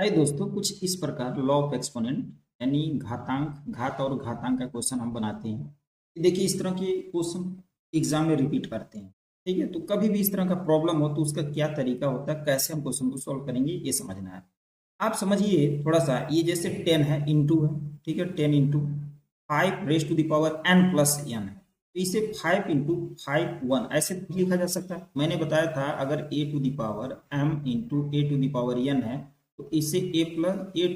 हाय दोस्तों, कुछ इस प्रकार लॉ ऑफ एक्सपोनेंट यानी घातांक घात और घातांक का क्वेश्चन हम बनाते हैं। देखिए, इस तरह के क्वेश्चन एग्जाम में रिपीट करते हैं। ठीक है, तो कभी भी इस तरह का प्रॉब्लम हो तो उसका क्या तरीका होता है, कैसे हम क्वेश्चन को सॉल्व करेंगे, ये समझना है। आप समझिए थोड़ा सा, ये जैसे 10 है, इंटू है। ठीक है, 10 into 5 raise to the power n plus n है। तो इसे 5 इंटू 5 1 ऐसे भी लिखा जा सकता है। मैंने बताया था अगर a to the power m into a to the power n है तो इसे a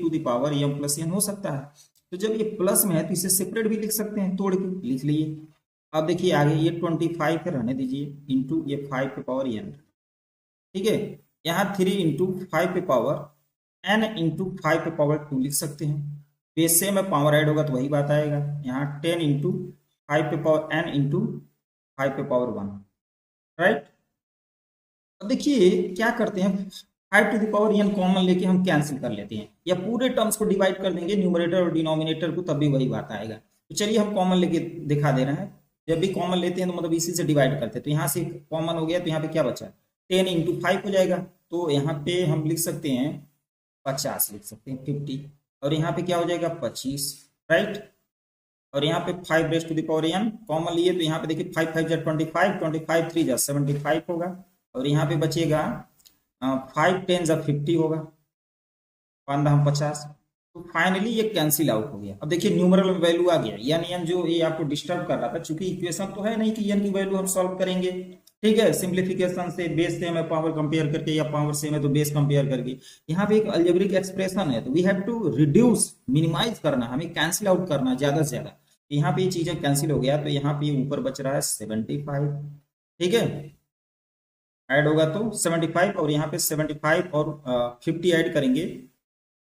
to the power m plus n हो सकता है। तो जब ये प्लस में है तो इसे सेपरेट भी लिख सकते हैं, तोड़ के लिख लिए। अब देखिए आगे, ये 25 है, रहने दीजिए, इंटू ये 5 पे पावर n। ठीक है, यहाँ 3 इंटू 5 पे पावर n इंटू 5 पे पावर 2 लिख सकते हैं। बेस से में पावर ऐड होगा तो वही बात आएगा। यहाँ 10 इंटू 5 पे पावर n इंटू 5 पे पावर 1, राइट। अब देखिए क्या करते हैं, 5 to the power n common लेके हम कैंसिल कर लेते हैं, या पूरे टर्म्स को डिवाइड कर देंगे न्यूमरेटर और डिनोमिनेटर को, तब भी वही बात आएगा। तो चलिए हम कॉमन लेके दिखा दे रहे हैं। जब भी कॉमन लेते हैं तो मतलब इसी से डिवाइड करते हैं। तो यहाँ से कॉमन हो गया तो यहाँ पे क्या बचा, 10 इंटू 5 हो जाएगा। तो यहाँ पे हम लिख सकते हैं 50, लिख सकते हैं 50। और यहाँ पे क्या हो जाएगा 25, राइट। और यहाँ पे 5 raise to the power n common लिए तो यहाँ पे देखिए 5 5 जा 25, 25 3 जा 75 होगा। और यहाँ पे बचेगा 5 10 जा 50 होगा, 5 हम 50। तो फाइनली ये कैंसिल आउट हो गया। अब देखिए न्यूमरल में वैल्यू आ गया, n जो ये आपको डिस्टर्ब कर रहा था, चूंकि इक्वेशन तो है नहीं कि n की वैल्यू हम सॉल्व करेंगे। ठीक है, सिंप्लीफिकेशन से बेस से हमें पावर कंपेयर करके, या पावर से हमें तो बेस कंपेयर करके। यहाँ पे एक अलजेब्रिक एक्सप्रेशन है तो we have to reduce, minimize करना, हमें कैंसिल आउट करना ज्यादा से ज्यादा। यहाँ पे ये चीजें कैंसिल हो गया तो यहाँ पे ऊपर बच रहा है 75। ठीक है, ऐड होगा तो 75, और यहाँ पे 75 और 50 ऐड करेंगे,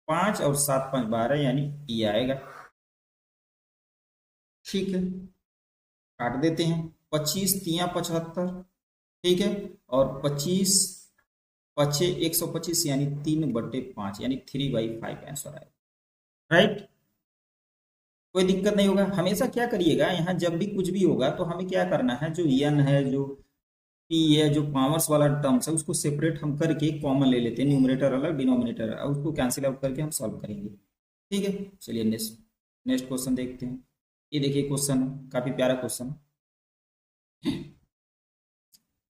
5 और 7 5 12, यानी ये आएगा। ठीक है, काट देते हैं, 25 तिया 75। ठीक है, और 25 पचे 125, यानी 3/5, यानी 3/5 आंसर आएगा, राइट। कोई दिक्कत नहीं होगा। हमेशा क्या करिएगा, यहाँ जब भी कुछ भी होगा तो हमें क्या करना है, जो n है, जो p है, जो पावर्स वाला टर्म्स है, उसको सेपरेट हम करके कॉमन ले लेते हैं, न्यूमरेटर अलग डिनोमिनेटर अलग, उसको कैंसिल आउट करके हम सॉल्व करेंगे। ठीक है, चलिए नेक्स्ट नेक्स्ट क्वेश्चन देखते हैं। ये देखिए क्वेश्चन काफी प्यारा क्वेश्चन।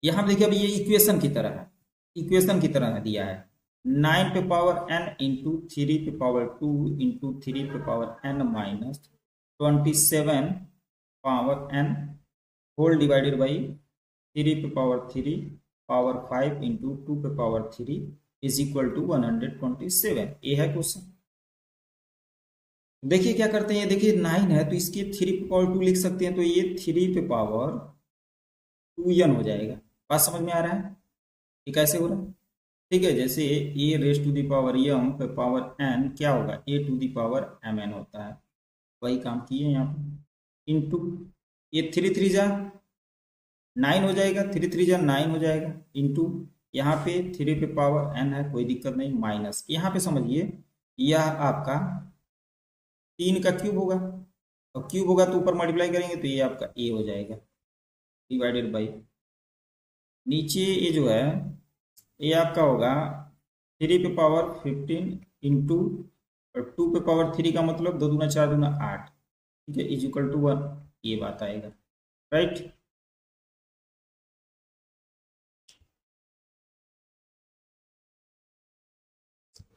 यहाँ पे देखिए, अभी ये इक्वेशन की तरह है, इक्वेशन की तरह दिया है। 9 पे पावर n इंटू 3 पे पावर 2 इंटू 3 पे power n minus 27 power n whole divided by 3 पे पावर 3 पावर 5 इंटू 2 पे पावर 3 इज इक्वल टू 127। ये है क्वेश्चन। देखिए क्या करते हैं, ये देखिए 9 है तो इसके 3 पे पावर 2 लिख सकते हैं, तो ये 3 पे पावर 2n हो जाएगा। बात समझ में आ रहा है ये कैसे हो रहा है। ठीक है, जैसे a raise to the power m पे पावर n क्या होगा, a to the power mn होता है। वही काम किए यहाँ पे, इंटू ये 3 3 जा 9 हो जाएगा, 3 3 जा 9 हो जाएगा, इंटू यहाँ पे 3 पे पावर n है, कोई दिक्कत नहीं, माइनस यहाँ पे समझिए यह आपका 3 का क्यूब होगा, और क्यूब होगा तो ऊपर मल्टीप्लाई करेंगे तो ये आपका a हो जाएगा, डिवाइडेड बाई नीचे ये जो है ये आपका होगा 3 पे पावर 15 इंटू 2 पे पावर 3 का मतलब 2 दूना 4 दूना 8। ठीक है, इज इक्वल टू 1, ये बात आएगा, राइट।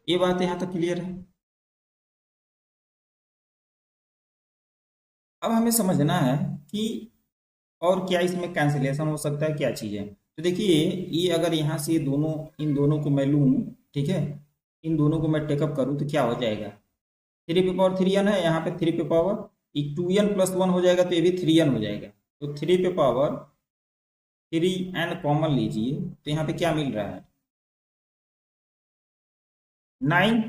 ये बात यहाँ तक क्लियर है। अब हमें समझना है कि और क्या इसमें कैंसिलेशन हो सकता है, क्या चीज़ है। तो देखिए, ये अगर यहाँ से दोनों, इन दोनों को मैं लूँ, ठीक है, इन दोनों को मैं टेकअप करूँ तो क्या हो जाएगा, 3 पे पावर 3n है, यहाँ पे 3 पे पावर 2n प्लस 1 हो जाएगा, तो ये भी 3n हो जाएगा। तो 3 पे पावर 3n कॉमन लीजिए तो यहाँ पे क्या मिल रहा है, 9,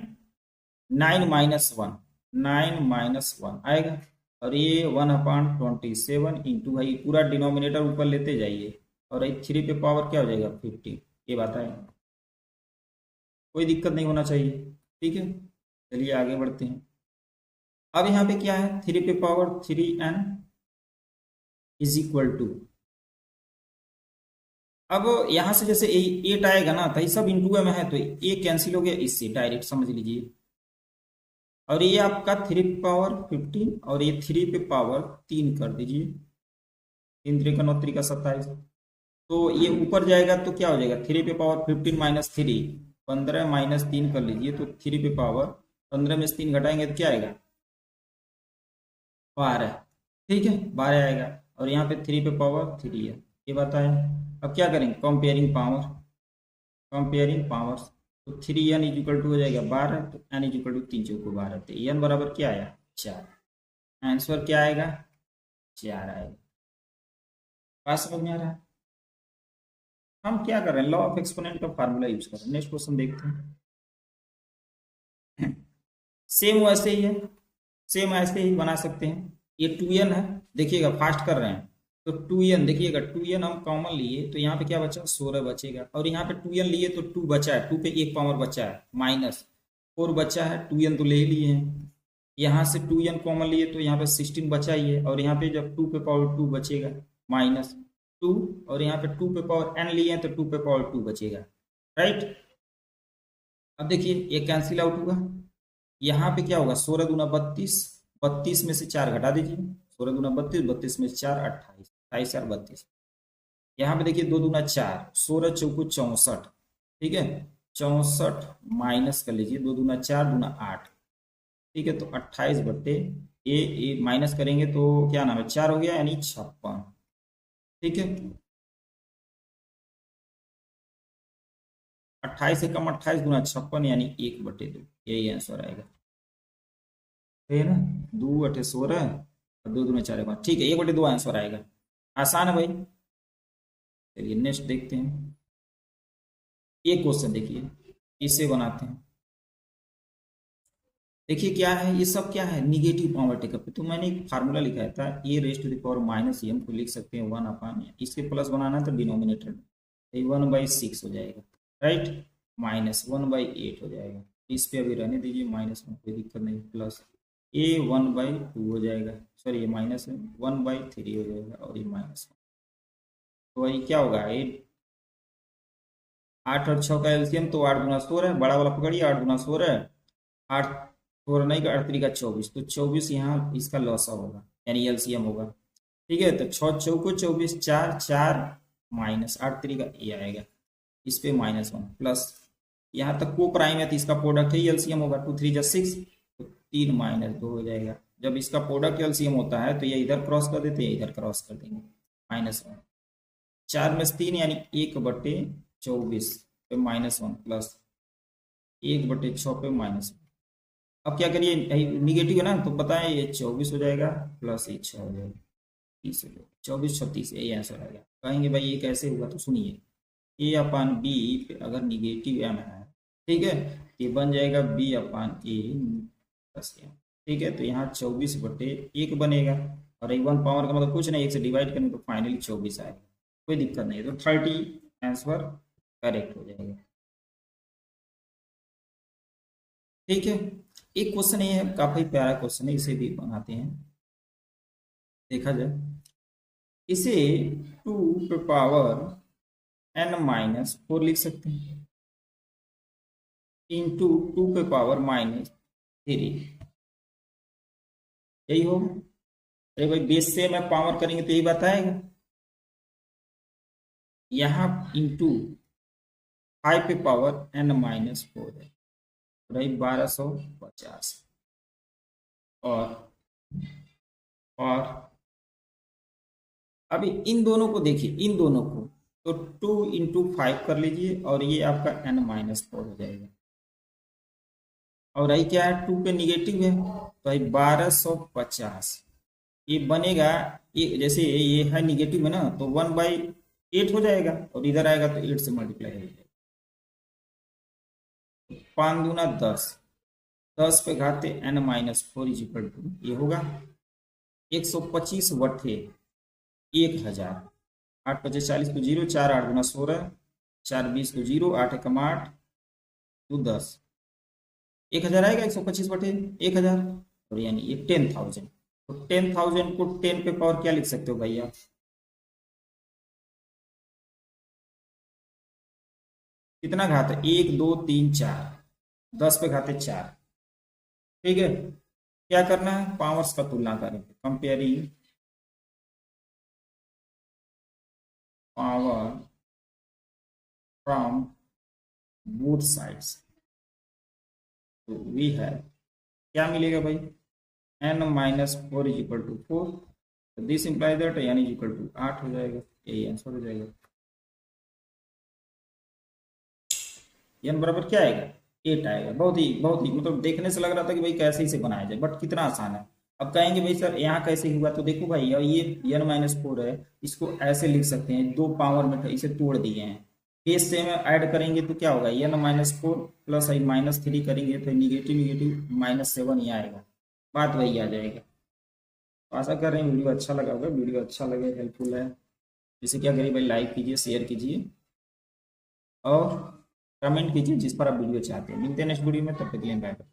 9 माइनस 1, 9 माइनस 1 आएगा। और ये 1/27 इंटू, भाई पूरा डिनोमिनेटर ऊपर लेते जाइए, और ये 3 पे पावर क्या हो जाएगा 15, ये बात है। कोई दिक्कत नहीं होना चाहिए। ठीक है, चलिए आगे बढ़ते हैं। अब यहाँ पे क्या है, 3 पे power 3n is equal to, अब यहां से जैसे 8 आएगा ना, तो ये सब इंटू में है, तो ये कैंसिल हो गया इससे, डायरेक्ट समझ लीजिए। और ये आपका 3 पे पावर 15, और ये 3 पे पावर 3 कर दीजिए। 3 3 का 9 3 का 27। तो ये ऊपर जाएगा तो क्या हो जाएगा, 3 पे पावर 15 -3, 15 -3 कर लीजिए, तो 3 पे पावर 15 में से 3 घटाएंगे तो क्या आएगा, 12। ठीक है, 12 आएगा। और यहाँ पे 3 पे पावर 3 है, ये बताएं। अब क्या करेंगे, कंपेयरिंग पावर, कंपेयरिंग पावर्स। तो 3n = हो जाएगा 12, तो n = 3 × 4 = 12, तो n बराबर क्या आया, 4। आंसर क्या आएगा, 4 आएगा। बात समझ में आ रहा है। हम क्या कर रहे हैं, लॉ ऑफ एक्सपोनेंट का फार्मूला यूज कर रहे हैं। नेक्स्ट क्वेश्चन देखते हैं। सेम वैसे ही है, सेम ऐसे ही बना सकते हैं। ये 2n है, देखिएगा फास्ट कर रहे हैं। तो 2n देखिएगा, 2n हम कॉमन लिए तो यहाँ पे क्या बचा, 16 बचेगा। और यहाँ पे 2n लिए तो 2 बचा है, 2 पे 1 पावर बचा है, -4 बचा है, 2n तो ले ही लिए हैं। यहाँ से 2n कॉमन लिए तो यहाँ पे 16 बचा ही है। और यहाँ पे जब 2 पे पावर 2 बचेगा, -2, और यहाँ पे 2 पे पावर n लिए हैं तो 2 पे पावर 2 बचेगा, राइट। अब देखिए ये कैंसिल आउट होगा। यहाँ पे क्या होगा, 16 दूना 32, 32 में से 4 घटा दीजिए, 16 दूना 32, 32 में से 4 28, 28 4 32। यहाँ पे देखिए 2 दूना 4, 16 चौको 64, ठीक है, 64 माइनस कर लीजिए, 2 दूना 4 दूना 8, ठीक है, तो 28 ये माइनस करेंगे तो क्या नाम है, 4 हो गया, यानी 56। ठीक है, 28 से कम 28 दूना 56, यानी 1/2, यही आंसर आएगा। है ना, 2 × 8 = 16, और 2 दूना 4 5, ठीक है, 1/2 आंसर आएगा। आसान है भाई। चलिए नेक्स्ट देखते हैं। एक क्वेश्चन देखिए, इसे बनाते हैं। देखिए क्या है, ये सब क्या है, निगेटिव पावर टेकअप। तो मैंने एक फार्मूला लिखा था, a⁻⁻m को लिख सकते हैं 1/, इसके प्लस बनाना है तो डिनोमिनेटर में 1/6 हो जाएगा, राइट, -1/8 हो जाएगा। इस पे अभी रहने दीजिए, -1, कोई दिक्कत नहीं, प्लस ये 1/2 हो जाएगा, सॉरी ये -1/3 हो जाएगा, और ये -1। तो वही क्या होगा, 8 और 6 का एलसीएम, तो 8 दूना 16, बड़ा वाला पकड़िए, 8 दूना 16, 8 4 नहीं का 8 3 का 24, तो 24 यहाँ इसका लॉसा होगा, यानी एलसीएम होगा। ठीक है, तो 6 चौको 24, 4 4 -8 3 का ये आएगा, इस पे -1 प्लस, यहाँ तक को प्राइम है तो इसका प्रोडक्ट ही एलसीएम होगा, 2 3 जा 6, तो 3 -2 हो जाएगा। जब इसका प्रोडक्ट एलसीएम होता है तो ये इधर क्रॉस कर देते हैं, इधर क्रॉस कर देंगे, -1, 4 में से 3 यानी 1/24 पे -1 प्लस 1/6 पे -1। अब क्या करिए, निगेटिव है ना, तो बताएं ये 24 हो जाएगा, प्लस ये 6 हो जाएगा, 30 हो जाएगा, 24 36, यही आंसर आएगा। कहेंगे भाई ये कैसे हुआ, तो सुनिए, a/b पे अगर निगेटिव m है, ठीक है, ये बन जाएगा b/a प्लस m। ठीक है, तो यहाँ 24/1 बनेगा, और 1 पावर का मतलब कुछ नहीं, 1 से डिवाइड करें तो फाइनली 24 आएगा, कोई दिक्कत नहीं है, तो 30 आंसर करेक्ट हो जाएगा। ठीक है, एक क्वेश्चन ये है, काफी प्यारा क्वेश्चन है, इसे भी बनाते हैं, देखा जाए। इसे 2 पे पावर n-4 लिख सकते हैं, इंटू 2 पे पावर -3, यही होगा। अरे भाई बेस से मैं पावर करेंगे तो यही बताएगा। यहाँ इंटू 5 पे पावर n-4 है, भाई 1250, और अभी इन दोनों को देखिए, इन दोनों को, तो 2 × 5 कर लीजिए, और ये आपका n-4 हो जाएगा। और आई क्या है, 2 पे निगेटिव है, तो भाई 1250 ये बनेगा, ये जैसे ये है निगेटिव है ना, तो 1/8 हो जाएगा, और इधर आएगा तो 8 से मल्टीप्लाई हो जाएगा, 5 दूना 10, 10 पे घाते n-4 ये होगा 125/1000। 8 × 5 = 40 को 0, 4 8 × 16, 4 20 को 0, 8 × 8 2 10, 1000 आएगा, 125/1000, और यानी ये 10,000। तो 10,000 को 10 पे पावर क्या लिख सकते हो भाई आप, कितना घात है, 1 2 3 4, 10 पे घाते 4। ठीक है, क्या करना है, पावर्स का तुलना करेंगे, comparing power from both sides. तो वी है, क्या मिलेगा भाई, n माइनस 4 इज इक्वल टू 4। तो this imply that n is equal to 8 हो जाएगा, यही आंसर हो जाएगा। n बराबर क्या आएगा, 8 आएगा। बहुत ही मतलब देखने से लग रहा था कि भाई कैसे इसे बनाया जाए, बट कितना आसान है। अब कहेंगे भाई सर यहाँ कैसे हुआ, तो देखो भाई ये n माइनस 4 है, इसको ऐसे लिख सकते हैं, दो पावर में इसे तोड़ दिए हैं, बेस से में ऐड करेंगे तो क्या होगा, n माइनस 4 प्लस आई माइनस 3 करेंगे तो निगेटिव निगेटिव -7 ही आएगा, बात वही आ जाएगा। तो आशा कर रहे हैं वीडियो अच्छा लगा होगा, वीडियो अच्छा लगे हेल्पफुल है, जैसे क्या करिए भाई, लाइक कीजिए, शेयर कीजिए और कमेंट कीजिए जिस पर आप वीडियो चाहते हैं। मिलते हैं नेक्स्ट वीडियो में, तब तक के लिए बाय बाय।